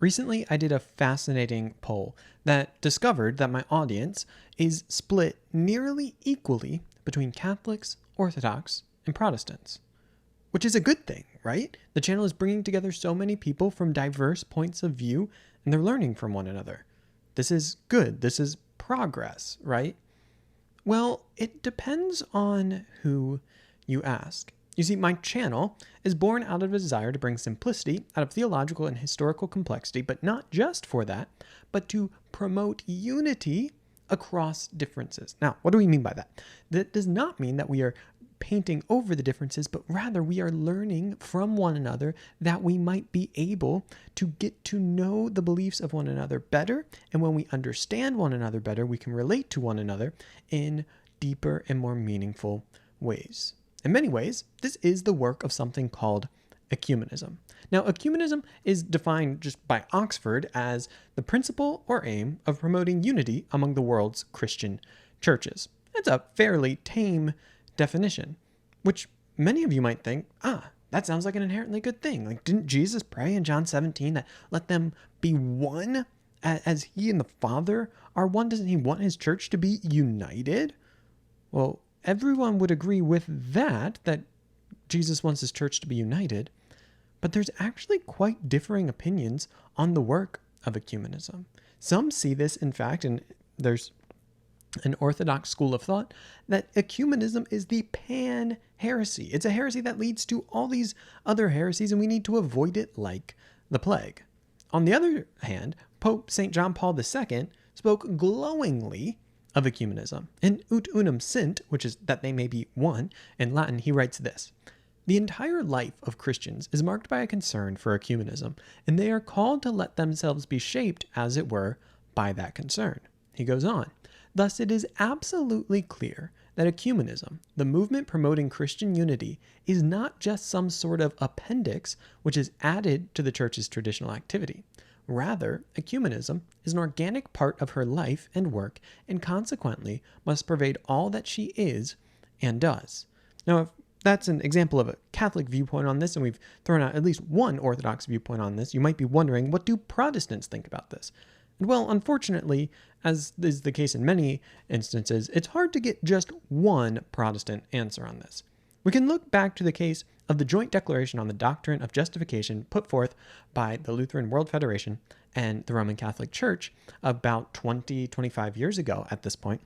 Recently, I did a fascinating poll that discovered that my audience is split nearly equally between Catholics, Orthodox, and Protestants, which is a good thing, right? The channel is bringing together so many people from diverse points of view, and they're learning from one another. This is good. This is progress, right? Well, it depends on who you ask. You see, my channel is born out of a desire to bring simplicity out of theological and historical complexity, but not just for that, but to promote unity across differences. Now, what do we mean by that? That does not mean that we are painting over the differences, but rather we are learning from one another that we might be able to get to know the beliefs of one another better. And when we understand one another better, we can relate to one another in deeper and more meaningful ways. In many ways, this is the work of something called ecumenism. Now, ecumenism is defined just by Oxford as the principle or aim of promoting unity among the world's Christian churches. It's a fairly tame definition, which many of you might think, that sounds like an inherently good thing. Like, didn't Jesus pray in John 17 that let them be one as he and the Father are one? Doesn't he want his church to be united? Well, everyone would agree with that Jesus wants his church to be united, but there's actually quite differing opinions on the work of ecumenism. Some see this, in fact, and there's an Orthodox school of thought, that ecumenism is the pan-heresy. It's a heresy that leads to all these other heresies, and we need to avoid it like the plague. On the other hand, Pope St. John Paul II spoke glowingly of ecumenism. In Ut Unum Sint, which is that they may be one, in Latin, he writes this: "The entire life of Christians is marked by a concern for ecumenism, and they are called to let themselves be shaped, as it were, by that concern." He goes on, "Thus it is absolutely clear that ecumenism, the movement promoting Christian unity, is not just some sort of appendix which is added to the Church's traditional activity. Rather, ecumenism is an organic part of her life and work, and consequently must pervade all that she is and does." Now, if that's an example of a Catholic viewpoint on this, and we've thrown out at least one Orthodox viewpoint on this, you might be wondering, what do Protestants think about this? And well, unfortunately, as is the case in many instances, it's hard to get just one Protestant answer on this. We can look back to the case of the joint declaration on the doctrine of justification put forth by the Lutheran World Federation and the Roman Catholic Church about 25 years ago at this point,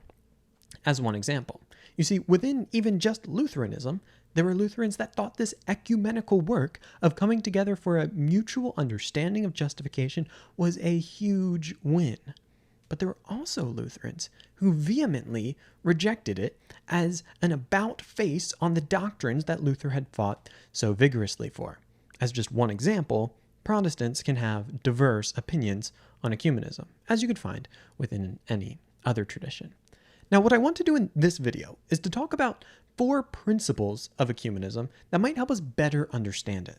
as one example. You see, within even just Lutheranism, there were Lutherans that thought this ecumenical work of coming together for a mutual understanding of justification was a huge win. But there were also Lutherans who vehemently rejected it as an about-face on the doctrines that Luther had fought so vigorously for. As just one example, Protestants can have diverse opinions on ecumenism, as you could find within any other tradition. Now, what I want to do in this video is to talk about 4 principles of ecumenism that might help us better understand it.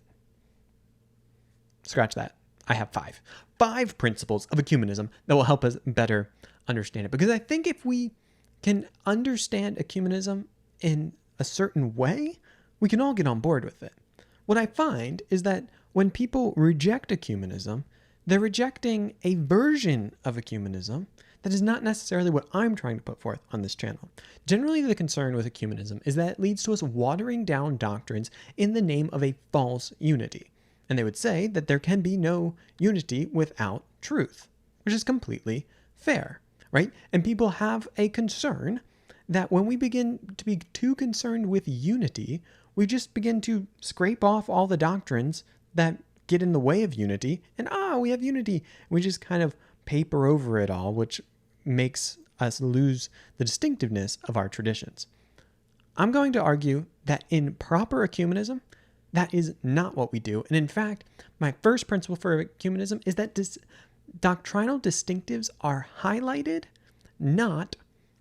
Scratch that. I have 5. 5 principles of ecumenism that will help us better understand it. Because I think if we can understand ecumenism in a certain way, we can all get on board with it. What I find is that when people reject ecumenism, they're rejecting a version of ecumenism that is not necessarily what I'm trying to put forth on this channel. Generally, the concern with ecumenism is that it leads to us watering down doctrines in the name of a false unity. And they would say that there can be no unity without truth, which is completely fair, right? And people have a concern that when we begin to be too concerned with unity, we just begin to scrape off all the doctrines that get in the way of unity, and we have unity. We just kind of paper over it all, which makes us lose the distinctiveness of our traditions. I'm going to argue that in proper ecumenism, that is not what we do. And in fact, my first principle for ecumenism is that doctrinal distinctives are highlighted, not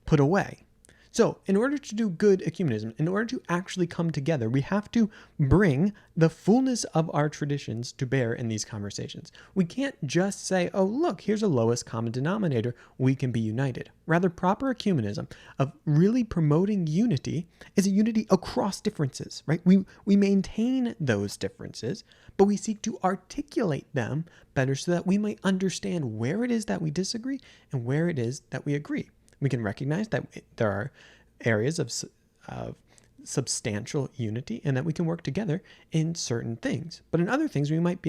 put away. So in order to do good ecumenism, in order to actually come together, we have to bring the fullness of our traditions to bear in these conversations. We can't just say, oh, look, here's a lowest common denominator. We can be united. Rather, proper ecumenism of really promoting unity is a unity across differences, right? We maintain those differences, but we seek to articulate them better so that we might understand where it is that we disagree and where it is that we agree. We can recognize that there are areas of substantial unity and that we can work together in certain things. But in other things, we might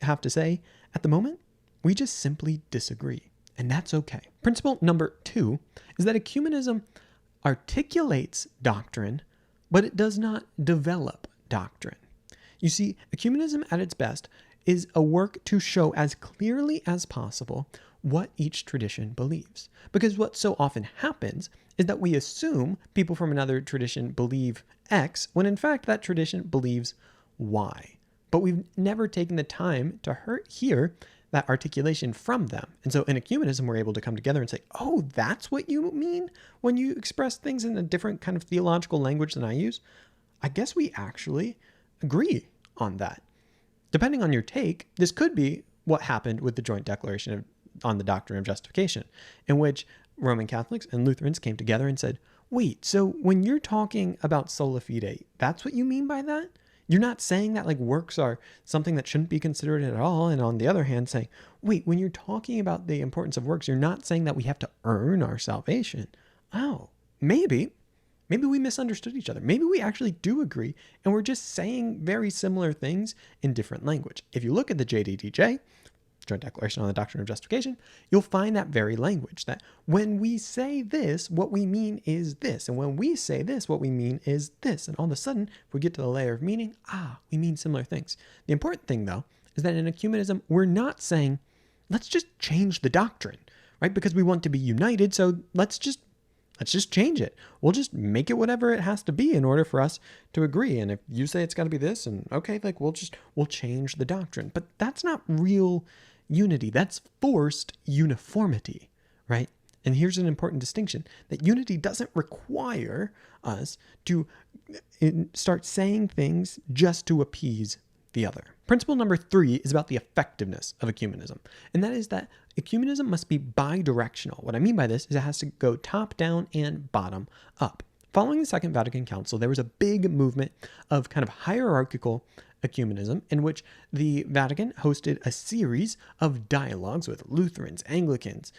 have to say, at the moment, we just simply disagree. And that's okay. Principle number 2 is that ecumenism articulates doctrine, but it does not develop doctrine. You see, ecumenism at its best is a work to show as clearly as possible what each tradition believes. Because what so often happens is that we assume people from another tradition believe X, when in fact that tradition believes Y. But we've never taken the time to hear that articulation from them. And so in ecumenism, we're able to come together and say, oh, that's what you mean when you express things in a different kind of theological language than I use? I guess we actually agree on that. Depending on your take, this could be what happened with the joint declaration on the doctrine of justification, in which Roman Catholics and Lutherans came together and said, wait, so when you're talking about sola fide, that's what you mean by that? You're not saying that like works are something that shouldn't be considered at all. And on the other hand, saying, wait, when you're talking about the importance of works, you're not saying that we have to earn our salvation. Oh, maybe we misunderstood each other. Maybe we actually do agree, and we're just saying very similar things in different language. If you look at the JDDJ, Joint Declaration on the Doctrine of Justification, you'll find that very language, that when we say this, what we mean is this. And when we say this, what we mean is this. And all of a sudden, if we get to the layer of meaning, we mean similar things. The important thing, though, is that in ecumenism, we're not saying, let's just change the doctrine, right? Because we want to be united, so let's just change it. We'll just make it whatever it has to be in order for us to agree. And if you say it's got to be this, and okay, like we'll change the doctrine. But that's not real unity. That's forced uniformity, right? And here's an important distinction, that unity doesn't require us to start saying things just to appease the other. Principle number 3 is about the effectiveness of ecumenism. And that is that ecumenism must be bi-directional. What I mean by this is it has to go top down and bottom up. Following the Second Vatican Council, there was a big movement of kind of hierarchical ecumenism in which the Vatican hosted a series of dialogues with Lutherans, Anglicans,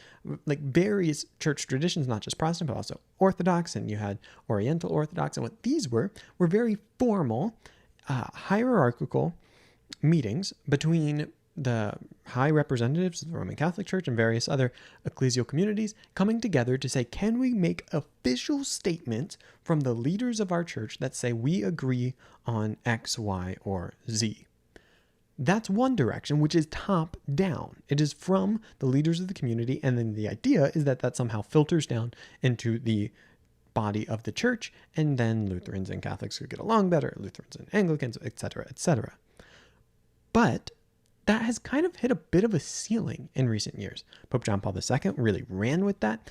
like various church traditions, not just Protestant, but also Orthodox, and you had Oriental Orthodox. And what these were very formal, hierarchical meetings between the high representatives of the Roman Catholic Church and various other ecclesial communities coming together to say, can we make official statements from the leaders of our church that say we agree on X, Y, or Z? That's one direction, which is top down. It is from the leaders of the community, and then the idea is that somehow filters down into the body of the church, and then Lutherans and Catholics could get along better, Lutherans and Anglicans, etc., etc. But that has kind of hit a bit of a ceiling in recent years. Pope John Paul II really ran with that.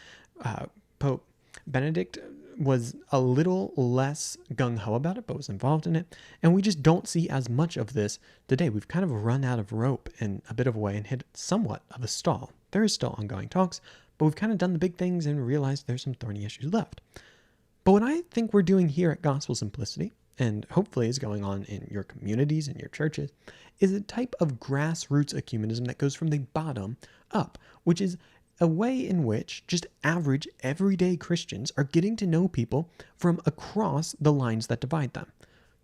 Pope Benedict was a little less gung-ho about it, but was involved in it. And we just don't see as much of this today. We've kind of run out of rope in a bit of a way and hit somewhat of a stall. There is still ongoing talks, but we've kind of done the big things and realized there's some thorny issues left. But what I think we're doing here at Gospel Simplicity, and hopefully is going on in your communities and your churches, is a type of grassroots ecumenism that goes from the bottom up, which is a way in which just average, everyday Christians are getting to know people from across the lines that divide them.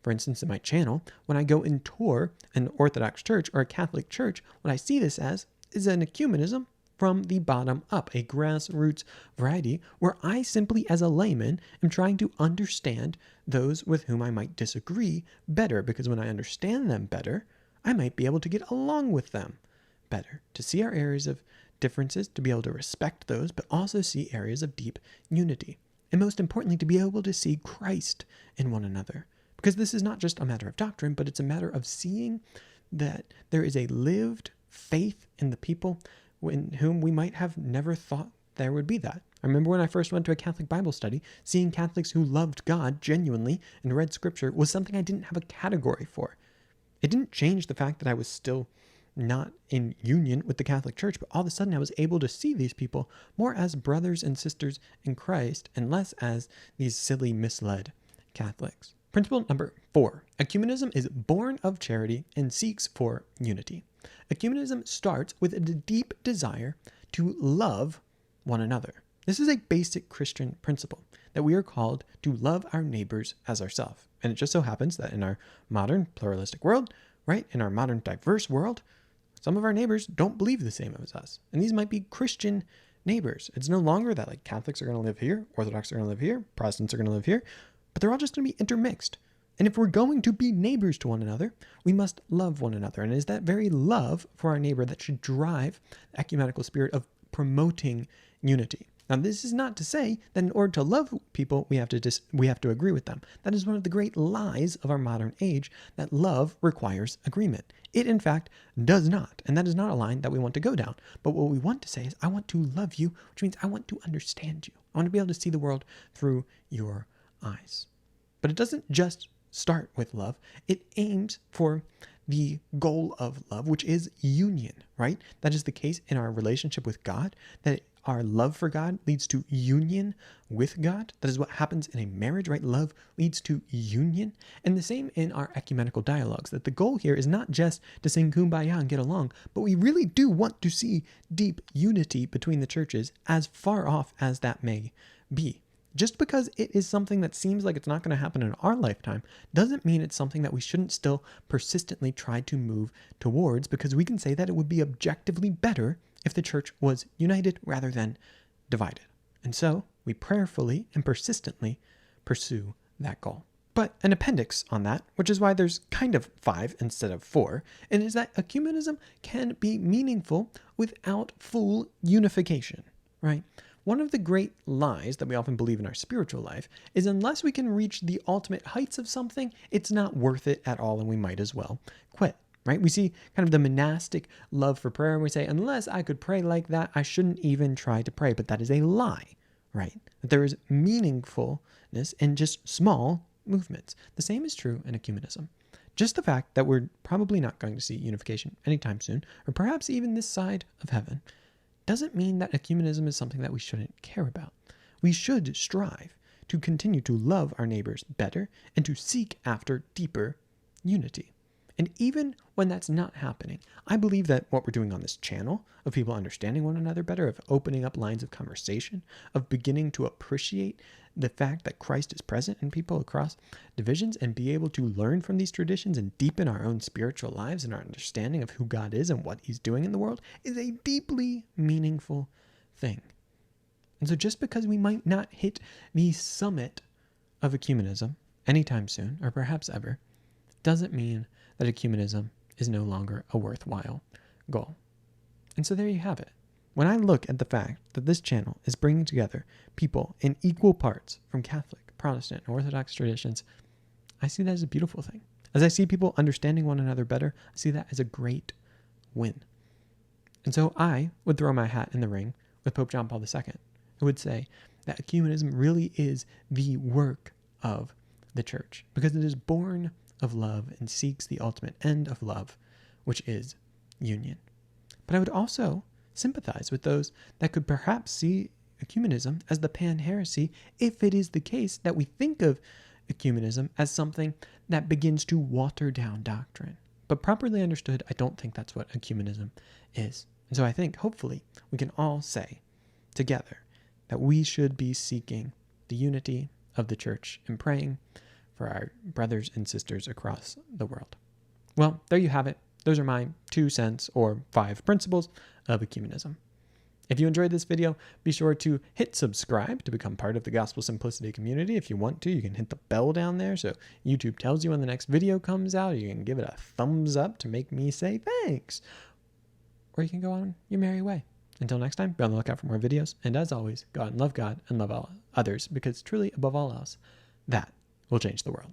For instance, in my channel, when I go and tour an Orthodox church or a Catholic church, what I see this as is an ecumenism from the bottom up, a grassroots variety where I simply, as a layman, am trying to understand those with whom I might disagree better, because when I understand them better, I might be able to get along with them better, to see our areas of differences, to be able to respect those, but also see areas of deep unity. And most importantly, to be able to see Christ in one another. Because this is not just a matter of doctrine, but it's a matter of seeing that there is a lived faith in the people in whom we might have never thought there would be that. I remember when I first went to a Catholic Bible study, seeing Catholics who loved God genuinely and read scripture was something I didn't have a category for. It didn't change the fact that I was still not in union with the Catholic Church, but all of a sudden I was able to see these people more as brothers and sisters in Christ and less as these silly, misled Catholics. Principle number 4. Ecumenism is born of charity and seeks for unity. Ecumenism starts with a deep desire to love one another. This is a basic Christian principle that we are called to love our neighbors as ourselves. And it just so happens that in our modern pluralistic world, right, in our modern diverse world, some of our neighbors don't believe the same as us. And these might be Christian neighbors. It's no longer that like Catholics are going to live here, Orthodox are going to live here, Protestants are going to live here, but they're all just going to be intermixed. And if we're going to be neighbors to one another, we must love one another. And it is that very love for our neighbor that should drive the ecumenical spirit of promoting unity. Now, this is not to say that in order to love people, we have to agree with them. That is one of the great lies of our modern age, that love requires agreement. It, in fact, does not. And that is not a line that we want to go down. But what we want to say is, I want to love you, which means I want to understand you. I want to be able to see the world through your eyes. But it doesn't just start with love. It aims for the goal of love, which is union, right? That is the case in our relationship with God, that our love for God leads to union with God. That is what happens in a marriage, right? Love leads to union. And the same in our ecumenical dialogues, that the goal here is not just to sing kumbaya and get along, but we really do want to see deep unity between the churches, as far off as that may be. Just because it is something that seems like it's not going to happen in our lifetime doesn't mean it's something that we shouldn't still persistently try to move towards, because we can say that it would be objectively better if the church was united rather than divided. And so we prayerfully and persistently pursue that goal. But an appendix on that, which is why there's kind of 5 instead of 4, and is that ecumenism can be meaningful without full unification, right? One of the great lies that we often believe in our spiritual life is unless we can reach the ultimate heights of something, it's not worth it at all and we might as well quit, right? We see kind of the monastic love for prayer and we say, unless I could pray like that, I shouldn't even try to pray. But that is a lie, right? That there is meaningfulness in just small movements. The same is true in ecumenism. Just the fact that we're probably not going to see unification anytime soon, or perhaps even this side of heaven, doesn't mean that ecumenism is something that we shouldn't care about. We should strive to continue to love our neighbors better and to seek after deeper unity. And even when that's not happening, I believe that what we're doing on this channel, of people understanding one another better, of opening up lines of conversation, of beginning to appreciate the fact that Christ is present in people across divisions and be able to learn from these traditions and deepen our own spiritual lives and our understanding of who God is and what he's doing in the world is a deeply meaningful thing. And so just because we might not hit the summit of ecumenism anytime soon, or perhaps ever, doesn't mean that ecumenism is no longer a worthwhile goal. And so there you have it. When I look at the fact that this channel is bringing together people in equal parts from Catholic, Protestant, and Orthodox traditions, I see that as a beautiful thing. As I see people understanding one another better, I see that as a great win. And so I would throw my hat in the ring with Pope John Paul II, who would say that ecumenism really is the work of the church, because it is born of love and seeks the ultimate end of love, which is union. But I would also sympathize with those that could perhaps see ecumenism as the pan-heresy, if it is the case that we think of ecumenism as something that begins to water down doctrine. But properly understood, I don't think that's what ecumenism is. And so I think, hopefully, we can all say together that we should be seeking the unity of the church and praying for our brothers and sisters across the world. Well, there you have it. Those are my 2 cents or 5 principles of ecumenism. If you enjoyed this video, be sure to hit subscribe to become part of the Gospel Simplicity community. If you want to, you can hit the bell down there so YouTube tells you when the next video comes out. You can give it a thumbs up to make me say thanks. Or you can go on your merry way. Until next time, be on the lookout for more videos. And as always, go out and love God and love all others, because truly, above all else, that will change the world.